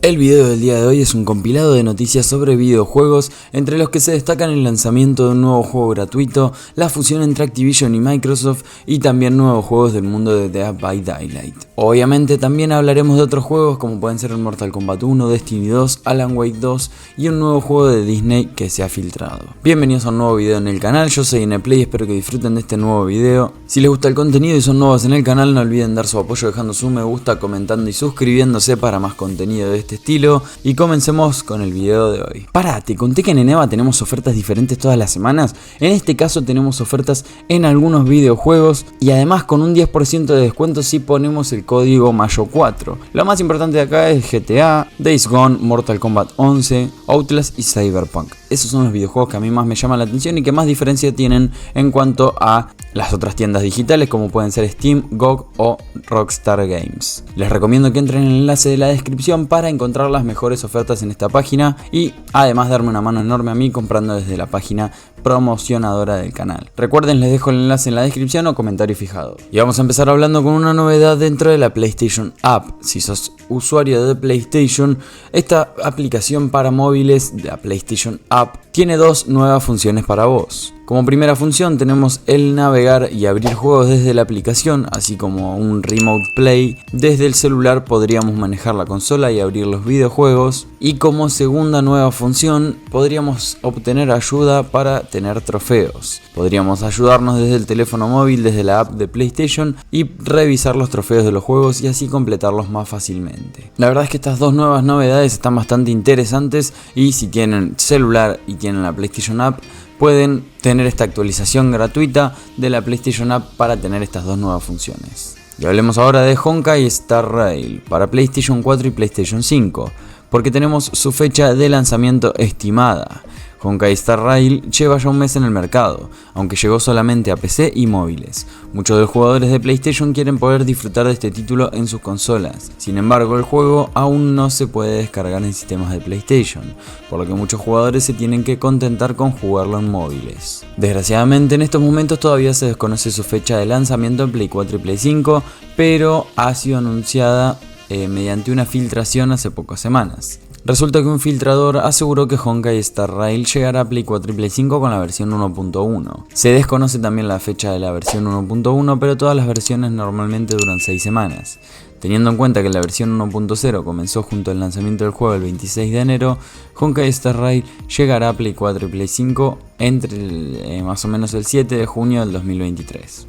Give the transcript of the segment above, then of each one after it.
El video del día de hoy es un compilado de noticias sobre videojuegos, entre los que se destacan el lanzamiento de un nuevo juego gratuito, la fusión entre Activision y Microsoft y también nuevos juegos del mundo de Dead by Daylight. Obviamente también hablaremos de otros juegos como pueden ser el Mortal Kombat 1, Destiny 2, Alan Wake 2 y un nuevo juego de Disney que se ha filtrado. Bienvenidos a un nuevo video en el canal, yo soy Ineplay y espero que disfruten de este nuevo video. Si les gusta el contenido y son nuevos en el canal, no olviden dar su apoyo dejando su me gusta, comentando y suscribiéndose para más contenido de este estilo. Y comencemos con el video de hoy. Te conté que en Eneba tenemos ofertas diferentes todas las semanas. En este caso tenemos ofertas en algunos videojuegos y además con un 10% de descuento si ponemos el código Mayo4. Lo más importante de acá es GTA, Days Gone, Mortal Kombat 11, Outlast y Cyberpunk. Esos son los videojuegos que a mí más me llaman la atención y que más diferencia tienen en cuanto a las otras tiendas digitales como pueden ser Steam, GOG o Rockstar Games. Les recomiendo que entren en el enlace de la descripción para encontrar las mejores ofertas en esta página y además darme una mano enorme a mí comprando desde la página promocionadora del canal. Recuerden, les dejo el enlace en la descripción o comentario fijado. Y vamos a empezar hablando con una novedad dentro de la PlayStation App. Si sos usuario de PlayStation, esta aplicación para móviles de la PlayStation App tiene dos nuevas funciones para vos. Como primera función tenemos el navegar y abrir juegos desde la aplicación, así como un Remote Play. Desde el celular podríamos manejar la consola y abrir los videojuegos. Y como segunda nueva función podríamos obtener ayuda para tener trofeos. Podríamos ayudarnos desde el teléfono móvil, desde la app de PlayStation y revisar los trofeos de los juegos y así completarlos más fácilmente. La verdad es que estas dos nuevas novedades están bastante interesantes y si tienen celular y tienen la PlayStation App, pueden tener esta actualización gratuita de la PlayStation App para tener estas dos nuevas funciones. Y hablemos ahora de Honkai Star Rail para PlayStation 4 y PlayStation 5, porque tenemos su fecha de lanzamiento estimada. Honkai Star Rail lleva ya un mes en el mercado, aunque llegó solamente a PC y móviles. Muchos de los jugadores de PlayStation quieren poder disfrutar de este título en sus consolas. Sin embargo, el juego aún no se puede descargar en sistemas de PlayStation, por lo que muchos jugadores se tienen que contentar con jugarlo en móviles. Desgraciadamente, en estos momentos todavía se desconoce su fecha de lanzamiento en Play 4 y Play 5, pero ha sido anunciada mediante una filtración hace pocas semanas. Resulta que un filtrador aseguró que Honkai Star Rail llegará a Play 4 y Play 5 con la versión 1.1. Se desconoce también la fecha de la versión 1.1, pero todas las versiones normalmente duran 6 semanas. Teniendo en cuenta que la versión 1.0 comenzó junto al lanzamiento del juego el 26 de enero, Honkai Star Rail llegará a Play 4 y Play 5 entre más o menos el 7 de junio del 2023.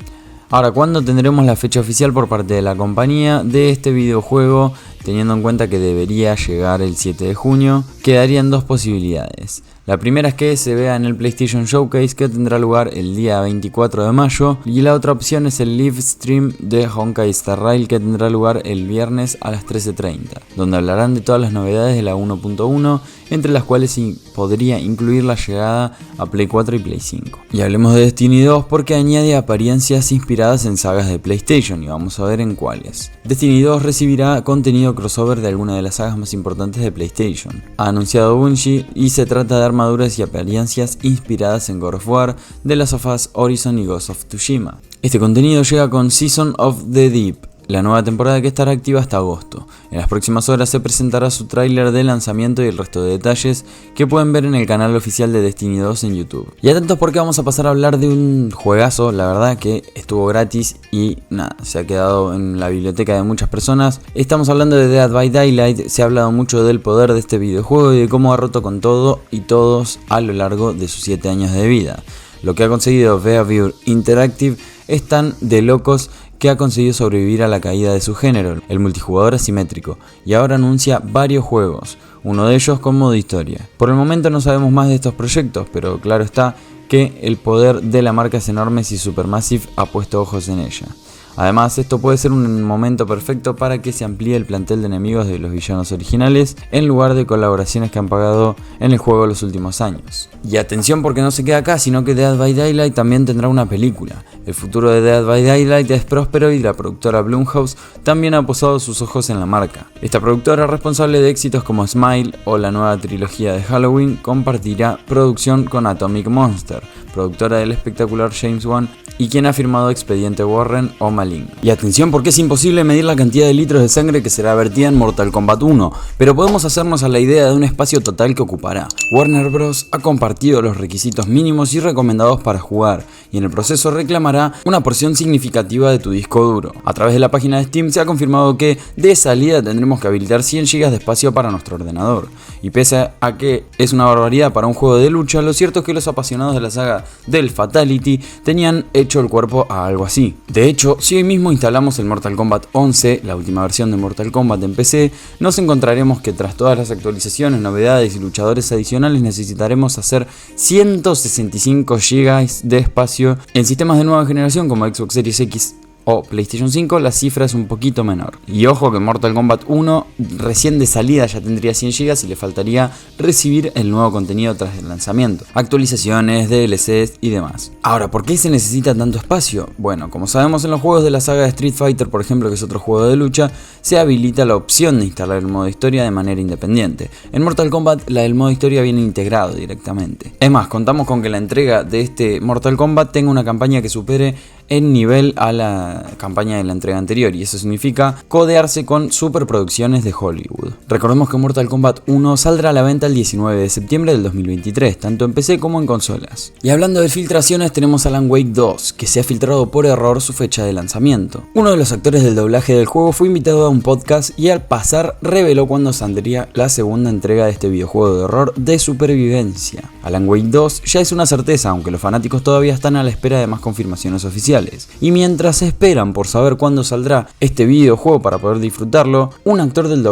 Ahora, ¿cuándo tendremos la fecha oficial por parte de la compañía de este videojuego? Teniendo en cuenta que debería llegar el 7 de junio, quedarían dos posibilidades. La primera es que se vea en el PlayStation Showcase, que tendrá lugar el día 24 de mayo, y la otra opción es el live stream de Honkai Star Rail, que tendrá lugar el viernes a las 13:30, donde hablarán de todas las novedades de la 1.1, entre las cuales podría incluir la llegada a Play 4 y Play 5. Y hablemos de Destiny 2 porque añade apariencias inspiradas en sagas de PlayStation y vamos a ver en cuáles. Destiny 2 recibirá contenido crossover de alguna de las sagas más importantes de PlayStation. Ha anunciado Bungie y se trata de armaduras y apariencias inspiradas en God of War, The Last of Us, Horizon y Ghost of Tsushima. Este contenido llega con Season of the Deep, la nueva temporada que estará activa hasta agosto. En las próximas horas se presentará su tráiler de lanzamiento y el resto de detalles que pueden ver en el canal oficial de Destiny 2 en YouTube. Y atentos porque vamos a pasar a hablar de un juegazo, la verdad que estuvo gratis y nada, se ha quedado en la biblioteca de muchas personas. Estamos hablando de Dead by Daylight. Se ha hablado mucho del poder de este videojuego y de cómo ha roto con todo y todos a lo largo de sus 7 años de vida. Lo que ha conseguido Behavior Interactive es tan de locos que ha conseguido sobrevivir a la caída de su género, el multijugador asimétrico, y ahora anuncia varios juegos, uno de ellos con modo historia. Por el momento no sabemos más de estos proyectos, pero claro está que el poder de la marca es enorme si Supermassive ha puesto ojos en ella. Además, esto puede ser un momento perfecto para que se amplíe el plantel de enemigos de los villanos originales en lugar de colaboraciones que han pagado en el juego los últimos años. Y atención porque no se queda acá, sino que Dead by Daylight también tendrá una película. El futuro de Dead by Daylight es próspero y la productora Blumhouse también ha posado sus ojos en la marca. Esta productora, responsable de éxitos como Smile o la nueva trilogía de Halloween, compartirá producción con Atomic Monster, productora del espectacular James Wan y quien ha firmado Expediente Warren o Maligno. Y atención, porque es imposible medir la cantidad de litros de sangre que será vertida en Mortal Kombat 1, pero podemos hacernos a la idea de un espacio total que ocupará. Warner Bros. Ha compartido los requisitos mínimos y recomendados para jugar, y en el proceso reclamará una porción significativa de tu disco duro. A través de la página de Steam se ha confirmado que de salida tendremos que habilitar 100 GB de espacio para nuestro ordenador, y pese a que es una barbaridad para un juego de lucha, lo cierto es que los apasionados de la saga del Fatality tenían hecho el cuerpo a algo así. De hecho, si hoy mismo instalamos el Mortal Kombat 11, la última versión de Mortal Kombat en PC, nos encontraremos que tras todas las actualizaciones, novedades y luchadores adicionales necesitaremos hacer 165 GB de espacio. En sistemas de nueva generación como Xbox Series X o PlayStation 5 la cifra es un poquito menor. Y ojo que Mortal Kombat 1 recién de salida ya tendría 100 GB y le faltaría recibir el nuevo contenido tras el lanzamiento, actualizaciones, DLCs y demás. Ahora, ¿por qué se necesita tanto espacio? Bueno, como sabemos, en los juegos de la saga de Street Fighter, por ejemplo, que es otro juego de lucha, se habilita la opción de instalar el modo historia de manera independiente. En Mortal Kombat la del modo historia viene integrado directamente. Es más, contamos con que la entrega de este Mortal Kombat tenga una campaña que supere en nivel a la campaña de la entrega anterior, y eso significa codearse con superproducciones de Hollywood. Recordemos que Mortal Kombat 1 saldrá a la venta el 19 de septiembre del 2023, tanto en PC como en consolas. Y hablando de filtraciones, tenemos Alan Wake 2, que se ha filtrado por error su fecha de lanzamiento. Uno de los actores del doblaje del juego fue invitado a un podcast y al pasar reveló cuándo saldría la segunda entrega de este videojuego de horror de supervivencia. Alan Wake 2 ya es una certeza, aunque los fanáticos todavía están a la espera de más confirmaciones oficiales. Y mientras esperan por saber cuándo saldrá este videojuego para poder disfrutarlo, un actor del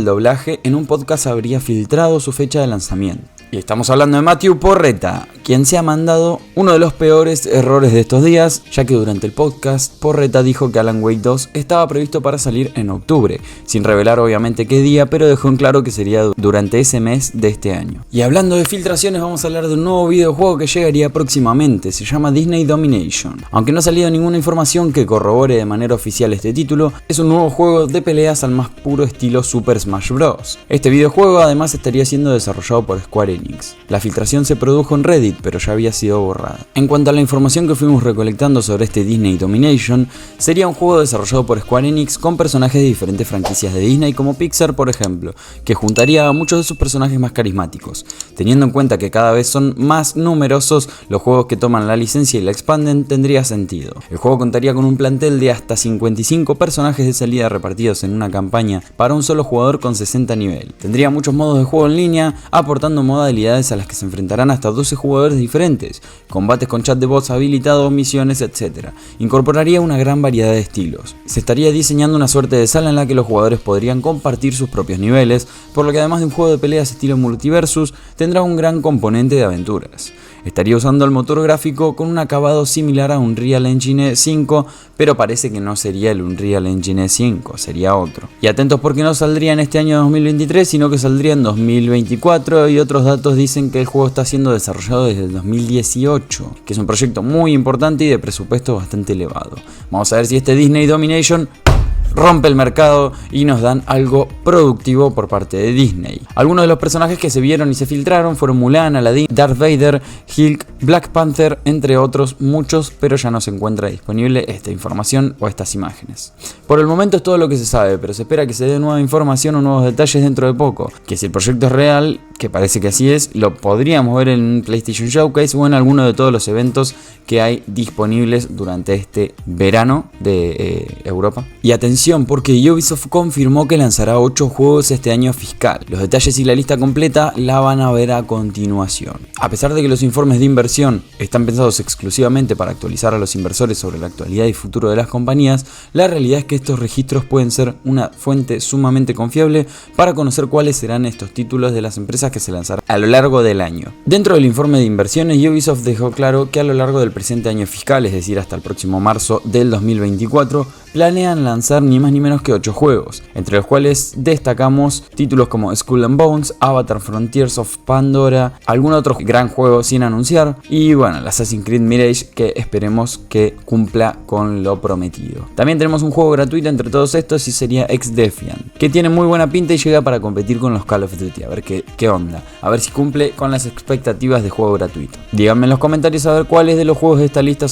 doblaje en un podcast habría filtrado su fecha de lanzamiento. Y estamos hablando de Matthew Porretta, quien se ha mandado uno de los peores errores de estos días, ya que durante el podcast Porretta dijo que Alan Wake 2 estaba previsto para salir en octubre, sin revelar obviamente qué día, pero dejó en claro que sería durante ese mes de este año. Y hablando de filtraciones, vamos a hablar de un nuevo videojuego que llegaría próximamente, se llama Disney Domination. Aunque no ha salido ninguna información que corrobore de manera oficial este título, es un nuevo juego de peleas al más puro estilo Super Smash Bros. Este videojuego además estaría siendo desarrollado por Square Enix. La filtración se produjo en Reddit, pero ya había sido borrada. En cuanto a la información que fuimos recolectando sobre este Disney Domination, sería un juego desarrollado por Square Enix con personajes de diferentes franquicias de Disney como Pixar, por ejemplo, que juntaría a muchos de sus personajes más carismáticos. Teniendo en cuenta que cada vez son más numerosos los juegos que toman la licencia y la expanden, tendría sentido. El juego contaría con un plantel de hasta 55 personajes de salida repartidos en una campaña para un solo jugador con 60 niveles. Tendría muchos modos de juego en línea, aportando modalidades a las que se enfrentarán hasta 12 jugadores diferentes, combates con chat de bots habilitado, misiones, etc. Incorporaría una gran variedad de estilos. Se estaría diseñando una suerte de sala en la que los jugadores podrían compartir sus propios niveles, por lo que además de un juego de peleas estilo multiversus, tendrá un gran componente de aventuras. Estaría usando el motor gráfico con un acabado similar a Unreal Engine 5, pero parece que no sería el Unreal Engine 5, sería otro. Y atentos porque no saldría en este año 2023, sino que saldría en 2024, y otros datos dicen que el juego está siendo desarrollado desde el 2018, que es un proyecto muy importante y de presupuesto bastante elevado. Vamos a ver si este Disney Domination rompe el mercado y nos dan algo productivo por parte de Disney. Algunos de los personajes que se vieron y se filtraron fueron Mulan, Aladdin, Darth Vader, Hulk, Black Panther, entre otros muchos, pero ya no se encuentra disponible esta información o estas imágenes. Por el momento es todo lo que se sabe, pero se espera que se dé nueva información o nuevos detalles dentro de poco, que si el proyecto es real, que parece que así es, lo podríamos ver en PlayStation Showcase o en alguno de todos los eventos que hay disponibles durante este verano de Europa. Y atención, porque Ubisoft confirmó que lanzará 8 juegos este año fiscal. Los detalles y la lista completa la van a ver a continuación. A pesar de que los informes de inversión están pensados exclusivamente para actualizar a los inversores sobre la actualidad y futuro de las compañías, la realidad es que estos registros pueden ser una fuente sumamente confiable para conocer cuáles serán estos títulos de las empresas que se lanzarán a lo largo del año. Dentro del informe de inversiones, Ubisoft dejó claro que a lo largo del presente año fiscal, es decir hasta el próximo marzo del 2024, planean lanzar ni más ni menos que 8 juegos, entre los cuales destacamos títulos como Skull and Bones, Avatar Frontiers of Pandora, algún otro gran juego sin anunciar y bueno, el Assassin's Creed Mirage, que esperemos que cumpla con lo prometido. También tenemos un juego gratuito entre todos estos y sería Ex-Defiant, que tiene muy buena pinta y llega para competir con los Call of Duty, a ver qué onda, a ver si cumple con las expectativas de juego gratuito. Díganme en los comentarios a ver cuáles de los juegos de esta lista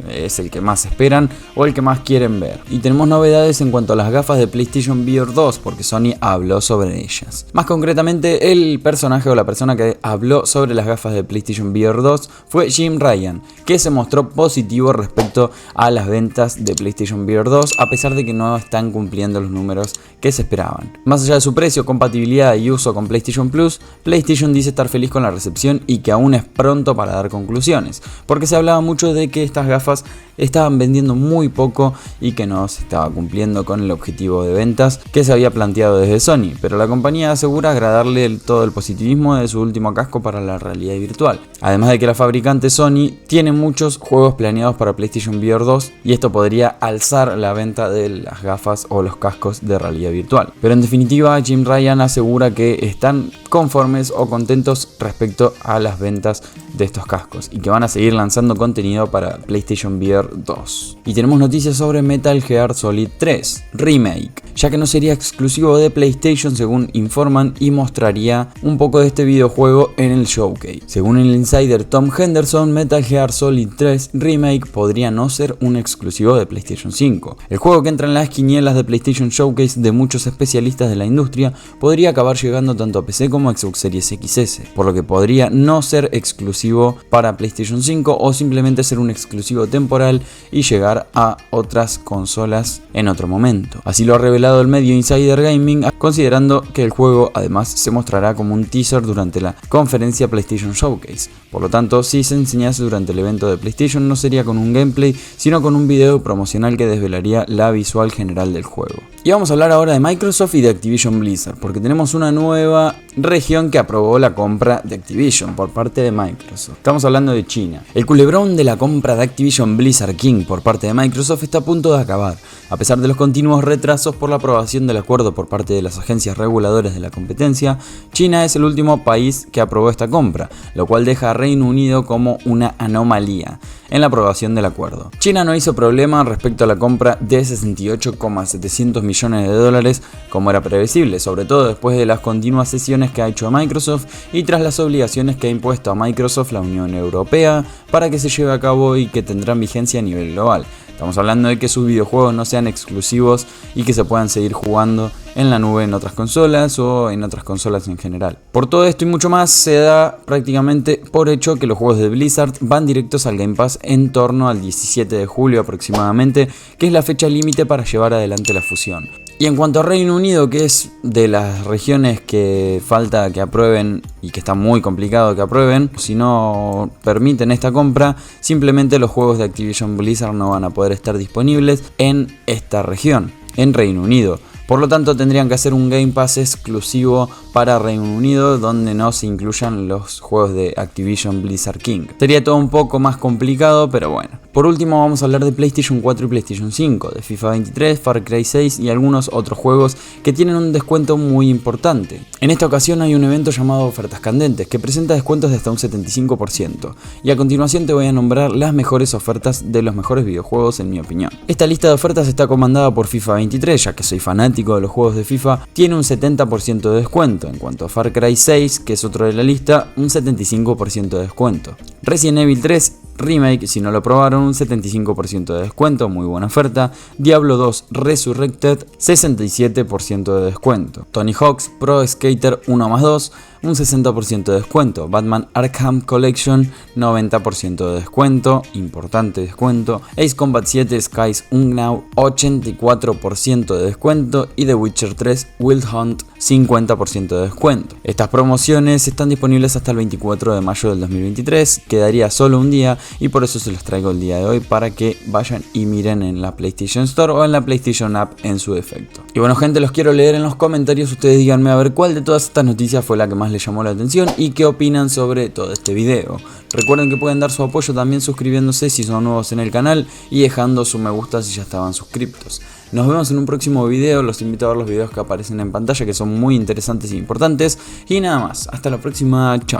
es el que más esperan o el que más quieren ver. Y tenemos novedades en cuanto a las gafas de PlayStation VR 2, porque Sony habló sobre ellas. Más concretamente, el personaje o la persona que habló sobre las gafas de PlayStation VR 2 fue Jim Ryan, que se mostró positivo respecto a las ventas de PlayStation VR 2, a pesar de que no están cumpliendo los números que se esperaban. Más allá de su precio, compatibilidad y uso con PlayStation Plus, PlayStation dice estar feliz con la recepción y que aún es pronto para dar conclusiones, porque se hablaba mucho de que estas gafas estaban vendiendo muy poco y que no se estaba cumpliendo con el objetivo de ventas que se había planteado desde Sony, pero la compañía asegura agradarle todo el positivismo de su último casco para la realidad virtual. Además de que la fabricante Sony tiene muchos juegos planeados para PlayStation VR 2 y esto podría alzar la venta de las gafas o los cascos de realidad virtual. Pero en definitiva, Jim Ryan asegura que están conformes o contentos respecto a las ventas de estos cascos y que van a seguir lanzando contenido para PlayStation VR 2. Y tenemos noticias sobre Metal Gear Solid 3 Remake, ya que no sería exclusivo de PlayStation según informan y mostraría un poco de este videojuego en el showcase. Según el insider Tom Henderson, Metal Gear Solid 3 Remake podría no ser un exclusivo de PlayStation 5. El juego, que entra en las quinielas de PlayStation Showcase de muchos especialistas de la industria, podría acabar llegando tanto a PC como a Xbox Series XS, por lo que podría no ser exclusivo para PlayStation 5 o simplemente ser un exclusivo temporal y llegar a otras consolas en otro momento. Así lo ha revelado el medio Insider Gaming, considerando que el juego además se mostrará como un teaser durante la conferencia PlayStation Showcase. Por lo tanto, si se enseñase durante el evento de PlayStation, no sería con un gameplay, sino con un video promocional que desvelaría la visual general del juego. Y vamos a hablar ahora de Microsoft y de Activision Blizzard, porque tenemos una nueva región que aprobó la compra de Activision por parte de Microsoft. Estamos hablando de China. El culebrón de la compra de Activision Blizzard King por parte de Microsoft está a punto de acabar. A pesar de los continuos retrasos por la aprobación del acuerdo por parte de las agencias reguladoras de la competencia, China es el último país que aprobó esta compra, lo cual deja a Reino Unido como una anomalía en la aprobación del acuerdo. China no hizo problema respecto a la compra de 68,700 millones de dólares como era previsible, sobre todo después de las continuas sesiones que ha hecho Microsoft y tras las obligaciones que ha impuesto a Microsoft la Unión Europea para que se lleve a cabo y que tendrán vigencia a nivel global. Estamos hablando de que sus videojuegos no sean exclusivos y que se puedan seguir jugando en la nube en otras consolas o en otras consolas en general. Por todo esto y mucho más, se da prácticamente por hecho que los juegos de Blizzard van directos al Game Pass en torno al 17 de julio aproximadamente, que es la fecha límite para llevar adelante la fusión. Y en cuanto a Reino Unido, que es de las regiones que falta que aprueben y que está muy complicado que aprueben, si no permiten esta compra, simplemente los juegos de Activision Blizzard no van a poder estar disponibles en esta región, en Reino Unido. Por lo tanto, tendrían que hacer un Game Pass exclusivo para Reino Unido donde no se incluyan los juegos de Activision Blizzard King. Sería todo un poco más complicado, pero bueno. Por último, vamos a hablar de PlayStation 4 y PlayStation 5, de FIFA 23, Far Cry 6 y algunos otros juegos que tienen un descuento muy importante. En esta ocasión hay un evento llamado Ofertas Candentes que presenta descuentos de hasta un 75%. Y a continuación te voy a nombrar las mejores ofertas de los mejores videojuegos en mi opinión. Esta lista de ofertas está comandada por FIFA 23, ya que soy fanático de los juegos de FIFA, tiene un 70% de descuento. En cuanto a Far Cry 6, que es otro de la lista, un 75% de descuento. Resident Evil 3 Remake, si no lo probaron, un 75% de descuento, muy buena oferta. Diablo 2 Resurrected, 67% de descuento. Tony Hawk's Pro Skater 1+2, un 60% de descuento. Batman Arkham Collection, 90% de descuento, importante descuento. Ace Combat 7 Skies Unknown, 84% de descuento. Y The Witcher 3 Wild Hunt, 50% de descuento. Estas promociones están disponibles hasta el 24 de mayo del 2023, quedaría solo un día y por eso se los traigo el día de hoy para que vayan y miren en la PlayStation Store o en la PlayStation App en su defecto. Y bueno gente, los quiero leer en los comentarios, ustedes díganme a ver cuál de todas estas noticias fue la que más más les llamó la atención y qué opinan sobre todo este video. Recuerden que pueden dar su apoyo también suscribiéndose si son nuevos en el canal y dejando su me gusta si ya estaban suscriptos. Nos vemos en un próximo video, los invito a ver los videos que aparecen en pantalla que son muy interesantes e importantes. Y nada más, hasta la próxima, chao.